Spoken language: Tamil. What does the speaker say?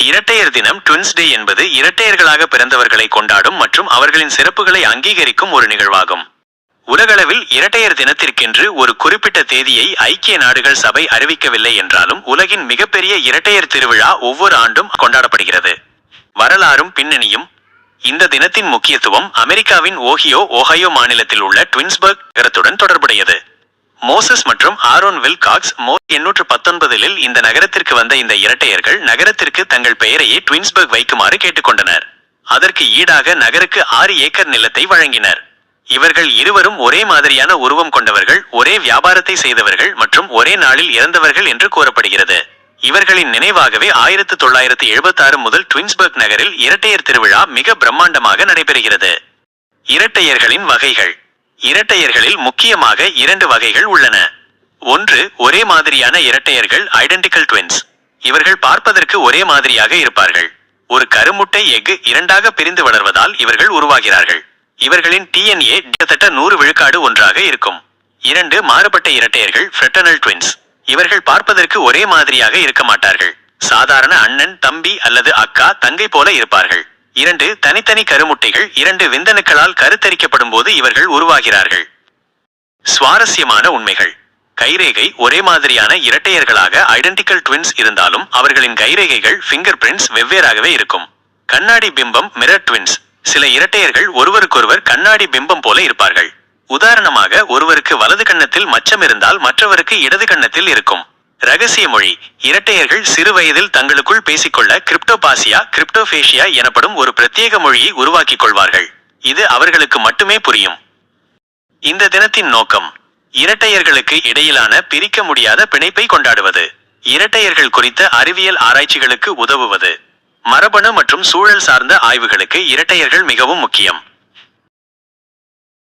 இரட்டையர் தினம் ட்வின்ஸ் டே என்பது இரட்டையர்களாக பிறந்தவர்களை கொண்டாடும் மற்றும் அவர்களின் சிறப்புகளை அங்கீகரிக்கும் ஒரு நிகழ்வாகும். உலகளவில் இரட்டையர் தினத்திற்கென்று ஒரு குறிப்பிட்ட தேதியை ஐக்கிய நாடுகள் சபை அறிவிக்கவில்லை என்றாலும் உலகின் மிகப்பெரிய இரட்டையர் திருவிழா ஒவ்வொரு ஆண்டும் கொண்டாடப்படுகிறது. வரலாறும் பின்னணியும். இந்த தினத்தின் முக்கியத்துவம் அமெரிக்காவின் ஓஹையோ மாநிலத்தில் உள்ள ட்வின்ஸ்பர்க் நகரத்துடன் தொடர்புடையது. மோசஸ் மற்றும் ஆரோன் வில்காக்ஸ் 1819 இந்த நகரத்திற்கு வந்த இந்த இரட்டையர்கள் நகரத்திற்கு தங்கள் பெயரையே ட்வின்ஸ்பர்க் வைக்குமாறு கேட்டுக்கொண்டனர். அதற்கு ஈடாக நகருக்கு 6 ஏக்கர் நிலத்தை வழங்கினர். இவர்கள் இருவரும் ஒரே மாதிரியான உருவம் கொண்டவர்கள், ஒரே வியாபாரத்தை செய்தவர்கள் மற்றும் ஒரே நாளில் இறந்தவர்கள் என்று கூறப்படுகிறது. இவர்களின் நினைவாகவே 1976 முதல் ட்வின்ஸ்பர்க் நகரில் இரட்டையர் திருவிழா மிக பிரம்மாண்டமாக நடைபெறுகிறது. இரட்டையர்களின் வகைகள். இரட்டையர்களில் முக்கியமாக 2 வகைகள் உள்ளன. ஒன்று, ஒரே மாதிரியான இரட்டையர்கள், ஐடென்டிக்கல் ட்வின்ஸ். இவர்கள் பார்ப்பதற்கு ஒரே மாதிரியாக இருப்பார்கள். ஒரு கருமுட்டை எஃகு 2ஆக பிரிந்து வளர்வதால் இவர்கள் உருவாகிறார்கள். இவர்களின் டிஎன்ஏ கிட்டத்தட்ட 100 விழுக்காடு ஒன்றாக இருக்கும். 2, மாறுபட்ட இரட்டையர்கள், ஃப்ரெட்டர்னல் ட்வின்ஸ். இவர்கள் பார்ப்பதற்கு ஒரே மாதிரியாக இருக்க மாட்டார்கள். சாதாரண அண்ணன், தம்பி அல்லது அக்கா, தங்கை போல இருப்பார்கள். 2, தனித்தனி கருமுட்டைகள் 2 விந்தணுக்களால் கருத்தரிக்கப்படும் போது இவர்கள் உருவாகிறார்கள். சுவாரஸ்யமான உண்மைகள். கைரேகை. ஒரே மாதிரியான இரட்டையர்களாக ஐடென்டிக்கல் ட்வின்ஸ் இருந்தாலும் அவர்களின் கைரேகைகள், ஃபிங்கர் பிரிண்ட்ஸ் வெவ்வேறாகவே இருக்கும். கண்ணாடி பிம்பம், மிரர் ட்வின்ஸ். சில இரட்டையர்கள் ஒருவருக்கொருவர் கண்ணாடி பிம்பம் போல இருப்பார்கள். உதாரணமாக, ஒருவருக்கு வலது கன்னத்தில் மச்சம் இருந்தால் மற்றவருக்கு இடது கன்னத்தில் இருக்கும். ரகசிய மொழி. இரட்டையர்கள் சிறு வயதில் தங்களுக்குள் பேசிக்கொள்ள கிரிப்டோபேசியா எனப்படும் ஒரு பிரத்யேக மொழியை உருவாக்கிக் கொள்வார்கள். இது அவர்களுக்கு மட்டுமே புரியும். இந்த தினத்தின் நோக்கம் இரட்டையர்களுக்கு இடையிலான பிரிக்க முடியாத பிணைப்பை கொண்டாடுவது, இரட்டையர்கள் குறித்த அறிவியல் ஆராய்ச்சிகளுக்கு உதவுவது, மரபணு மற்றும் சூழல் சார்ந்த ஆய்வுகளுக்கு இரட்டையர்கள் மிகவும் முக்கியம்.